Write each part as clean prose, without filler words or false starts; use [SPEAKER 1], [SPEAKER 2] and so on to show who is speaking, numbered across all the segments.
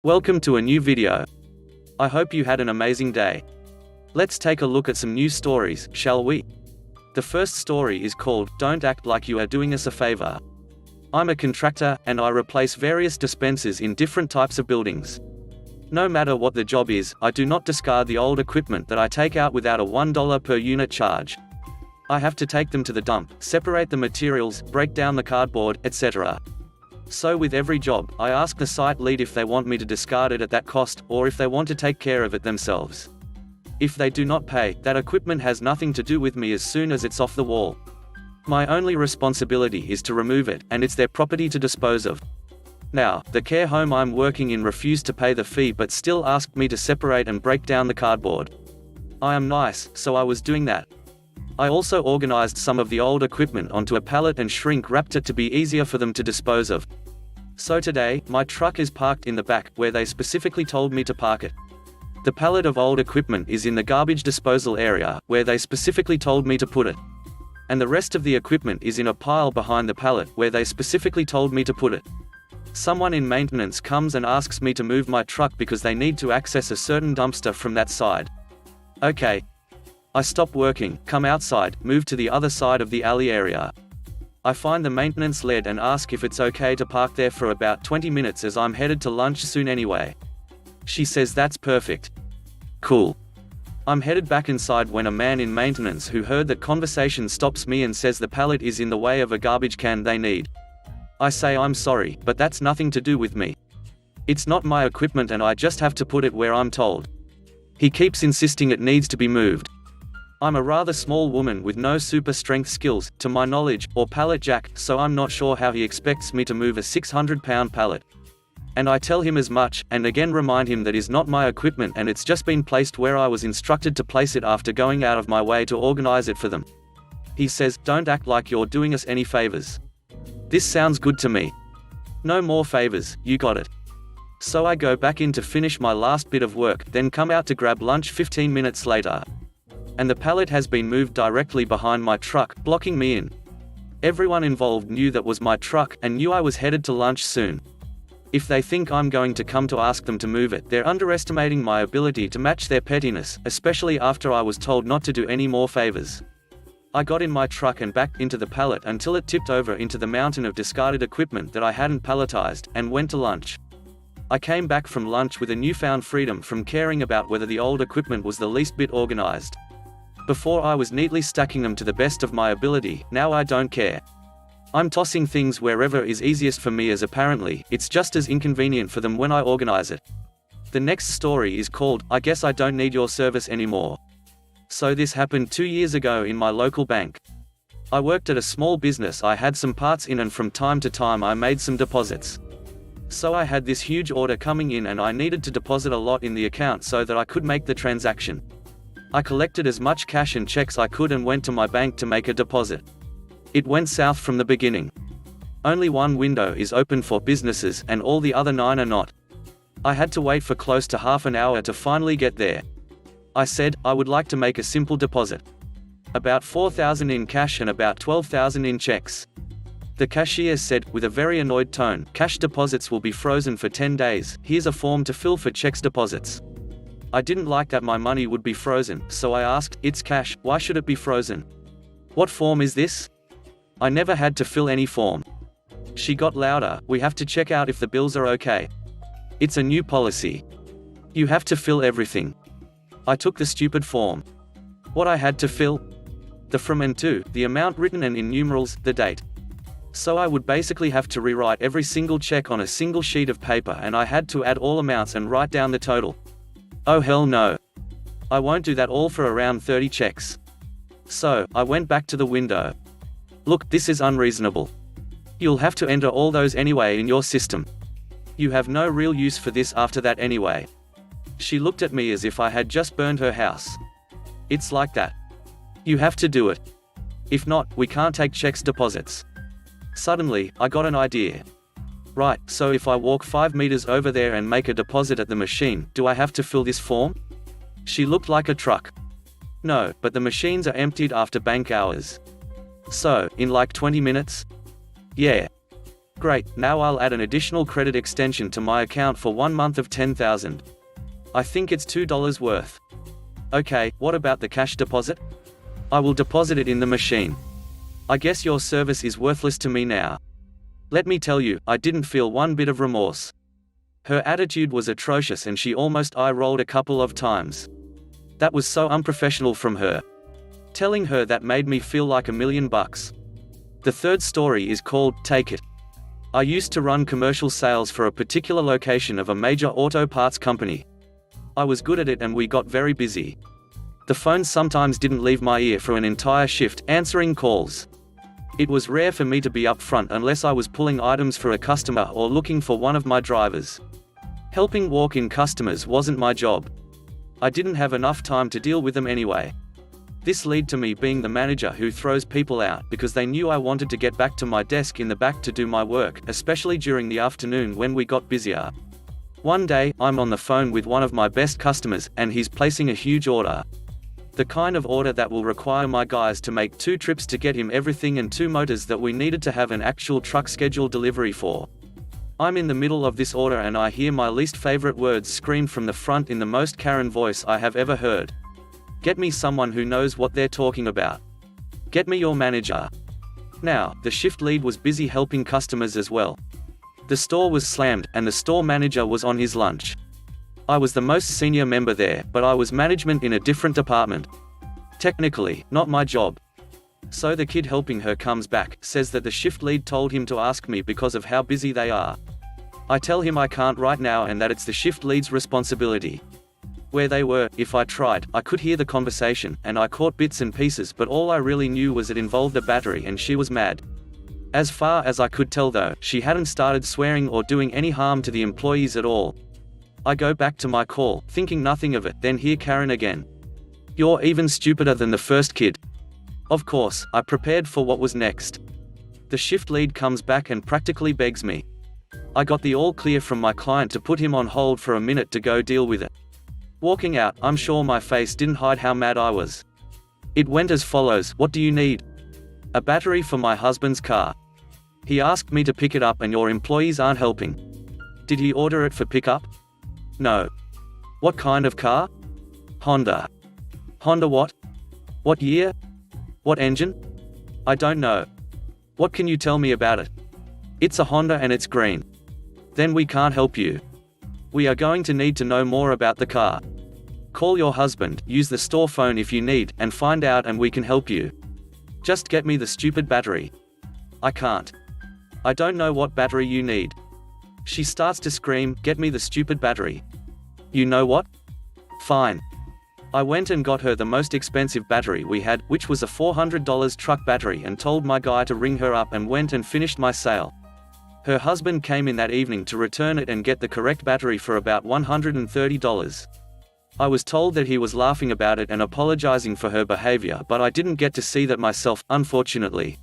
[SPEAKER 1] Welcome to a new video. I hope you had an amazing day. Let's take a look at some news stories, shall we? The first story is called, "Don't Act Like You Are Doing Us a Favor." I'm a contractor, and I replace various dispensers in different types of buildings. No matter what the job is, I do not discard the old equipment that I take out without a $1 per unit charge. I have to take them to the dump, separate the materials, break down the cardboard, etc. So with every job, I ask the site lead if they want me to discard it at that cost, or if they want to take care of it themselves. If they do not pay, that equipment has nothing to do with me as soon as it's off the wall. My only responsibility is to remove it, and it's their property to dispose of. Now, the care home I'm working in refused to pay the fee but still asked me to separate and break down the cardboard. I am nice, so I was doing that. I also organized some of the old equipment onto a pallet and shrink wrapped it to be easier for them to dispose of. So today, my truck is parked in the back, where they specifically told me to park it. The pallet of old equipment is in the garbage disposal area, where they specifically told me to put it. And the rest of the equipment is in a pile behind the pallet, where they specifically told me to put it. Someone in maintenance comes and asks me to move my truck because they need to access a certain dumpster from that side. Okay. I stop working, come outside, move to the other side of the alley area. I find the maintenance lead and ask if it's okay to park there for about 20 minutes as I'm headed to lunch soon anyway. She says that's perfect. Cool. I'm headed back inside when a man in maintenance who heard that conversation stops me and says the pallet is in the way of a garbage can they need. I say I'm sorry, but that's nothing to do with me. It's not my equipment and I just have to put it where I'm told. He keeps insisting it needs to be moved. I'm a rather small woman with no super strength skills, to my knowledge, or pallet jack, so I'm not sure how he expects me to move a 600-pound pallet. And I tell him as much, and again remind him that is not my equipment and it's just been placed where I was instructed to place it after going out of my way to organize it for them. He says, "Don't act like you're doing us any favors." This sounds good to me. No more favors, you got it. So I go back in to finish my last bit of work, then come out to grab lunch 15 minutes later. And the pallet has been moved directly behind my truck, blocking me in. Everyone involved knew that was my truck, and knew I was headed to lunch soon. If they think I'm going to come to ask them to move it, they're underestimating my ability to match their pettiness, especially after I was told not to do any more favors. I got in my truck and backed into the pallet until it tipped over into the mountain of discarded equipment that I hadn't palletized, and went to lunch. I came back from lunch with a newfound freedom from caring about whether the old equipment was the least bit organized. Before I was neatly stacking them to the best of my ability, now I don't care. I'm tossing things wherever is easiest for me as apparently, it's just as inconvenient for them when I organize it. The next story is called, "I Guess I Don't Need Your Service Anymore." So this happened 2 years ago in my local bank. I worked at a small business I had some parts in and from time to time I made some deposits. So I had this huge order coming in and I needed to deposit a lot in the account so that I could make the transaction. I collected as much cash and checks I could and went to my bank to make a deposit. It went south from the beginning. Only one window is open for businesses and all the other 9 are not. I had to wait for close to half an hour to finally get there. I said, I would like to make a simple deposit. About $4,000 in cash and about $12,000 in checks. The cashier said, with a very annoyed tone, "Cash deposits will be frozen for 10 days, here's a form to fill for checks deposits." I didn't like that my money would be frozen, so I asked, "It's cash, why should it be frozen? What form is this?" I never had to fill any form. She got louder, "We have to check out if the bills are okay. It's a new policy. You have to fill everything." I took the stupid form. What I had to fill? The from and to, the amount written and in numerals, the date. So I would basically have to rewrite every single check on a single sheet of paper and I had to add all amounts and write down the total. Oh hell no. I won't do that all for around 30 checks. So, I went back to the window. "Look, this is unreasonable. You'll have to enter all those anyway in your system. You have no real use for this after that anyway." She looked at me as if I had just burned her house. "It's like that. You have to do it. If not, we can't take checks deposits." Suddenly, I got an idea. Right, so if I walk 5 meters over there and make a deposit at the machine, do I have to fill this form? She looked like a truck. No, but the machines are emptied after bank hours. So, in like 20 minutes? Yeah. Great, now I'll add an additional credit extension to my account for 1 month of $10,000. I think it's $2 worth. Okay, what about the cash deposit? I will deposit it in the machine. I guess your service is worthless to me now. Let me tell you, I didn't feel one bit of remorse. Her attitude was atrocious and she almost eye-rolled a couple of times. That was so unprofessional from her. Telling her that made me feel like $1,000,000. The third story is called, Take It. I used to run commercial sales for a particular location of a major auto parts company. I was good at it and we got very busy. The phone sometimes didn't leave my ear for an entire shift, answering calls. It was rare for me to be up front unless I was pulling items for a customer or looking for one of my drivers. Helping walk-in customers wasn't my job. I didn't have enough time to deal with them anyway. This led to me being the manager who throws people out because they knew I wanted to get back to my desk in the back to do my work, especially during the afternoon when we got busier. One day, I'm on the phone with one of my best customers, and he's placing a huge order. The kind of order that will require my guys to make 2 trips to get him everything and 2 motors that we needed to have an actual truck schedule delivery for. I'm in the middle of this order and I hear my least favorite words screamed from the front in the most Karen voice I have ever heard. Get me someone who knows what they're talking about. Get me your manager. Now, the shift lead was busy helping customers as well. The store was slammed, and the store manager was on his lunch. I was the most senior member there, but I was management in a different department. Technically, not my job. So the kid helping her comes back, says that the shift lead told him to ask me because of how busy they are. I tell him I can't right now and that it's the shift lead's responsibility. Where they were, if I tried, I could hear the conversation, and I caught bits and pieces, but all I really knew was it involved a battery and she was mad. As far as I could tell though, she hadn't started swearing or doing any harm to the employees at all. I go back to my call, thinking nothing of it, then hear Karen again. You're even stupider than the first kid. Of course, I prepared for what was next. The shift lead comes back and practically begs me. I got the all clear from my client to put him on hold for a minute to go deal with it. Walking out, I'm sure my face didn't hide how mad I was. It went as follows: what do you need? A battery for my husband's car. He asked me to pick it up and your employees aren't helping. Did he order it for pickup? No. What kind of car? Honda. Honda what? What year? What engine? I don't know. What can you tell me about it? It's a Honda and it's green. Then we can't help you. We are going to need to know more about the car. Call your husband, use the store phone if you need, and find out and we can help you. Just get me the stupid battery. I can't. I don't know what battery you need. She starts to scream, get me the stupid battery. You know what? Fine. I went and got her the most expensive battery we had, which was a $400 truck battery, and told my guy to ring her up, and went and finished my sale. Her husband came in that evening to return it and get the correct battery for about $130. I was told that he was laughing about it and apologizing for her behavior, but I didn't get to see that myself, unfortunately.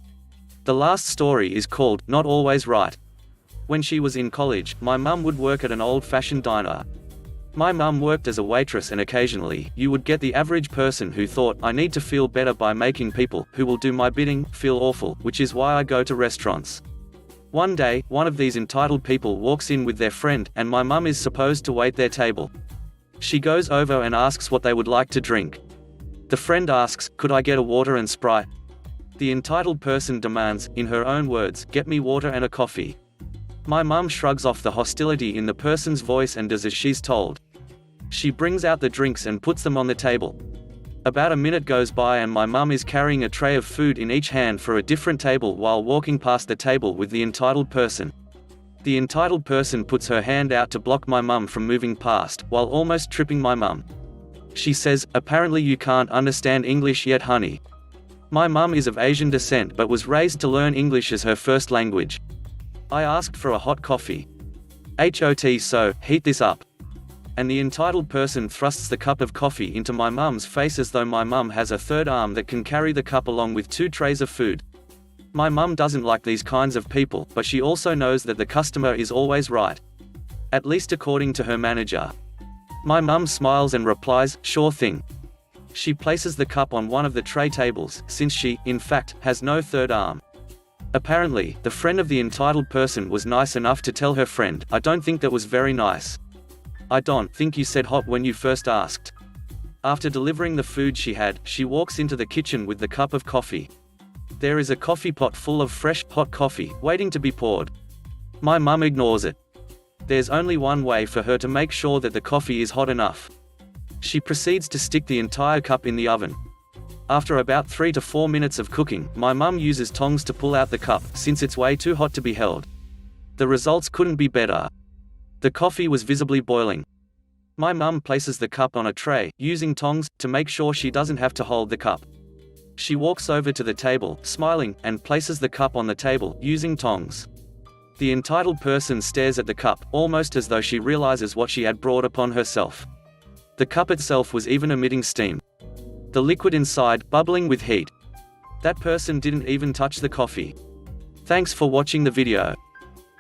[SPEAKER 1] The last story is called, Not Always Right. When she was in college, my mum would work at an old-fashioned diner. My mum worked as a waitress, and occasionally, you would get the average person who thought, I need to feel better by making people, who will do my bidding, feel awful, which is why I go to restaurants. One day, one of these entitled people walks in with their friend, and my mum is supposed to wait their table. She goes over and asks what they would like to drink. The friend asks, could I get a water and Sprite? The entitled person demands, in her own words, get me water and a coffee. My mum shrugs off the hostility in the person's voice and does as she's told. She brings out the drinks and puts them on the table. About a minute goes by and my mum is carrying a tray of food in each hand for a different table while walking past the table with the entitled person. The entitled person puts her hand out to block my mum from moving past, while almost tripping my mum. She says, apparently you can't understand English yet, honey. My mum is of Asian descent but was raised to learn English as her first language. I asked for a hot coffee. Hot, so, heat this up. And the entitled person thrusts the cup of coffee into my mum's face as though my mum has a third arm that can carry the cup along with 2 trays of food. My mum doesn't like these kinds of people, but she also knows that the customer is always right. At least according to her manager. My mum smiles and replies, sure thing. She places the cup on one of the tray tables, since she, in fact, has no third arm. Apparently, the friend of the entitled person was nice enough to tell her friend, "I don't think that was very nice. I don't think you said hot when you first asked." After delivering the food she had, she walks into the kitchen with the cup of coffee. There is a coffee pot full of fresh, hot coffee, waiting to be poured. My mum ignores it. There's only one way for her to make sure that the coffee is hot enough. She proceeds to stick the entire cup in the oven. After about 3 to 4 minutes of cooking, my mum uses tongs to pull out the cup, since it's way too hot to be held. The results couldn't be better. The coffee was visibly boiling. My mum places the cup on a tray, using tongs, to make sure she doesn't have to hold the cup. She walks over to the table, smiling, and places the cup on the table, using tongs. The entitled person stares at the cup, almost as though she realizes what she had brought upon herself. The cup itself was even emitting steam. The liquid inside, bubbling with heat. That person didn't even touch the coffee. Thanks for watching the video.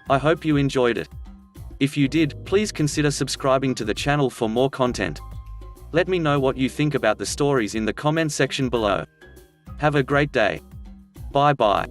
[SPEAKER 1] I hope you enjoyed it. If you did, please consider subscribing to the channel for more content. Let me know what you think about the stories in the comment section below. Have a great day. Bye bye.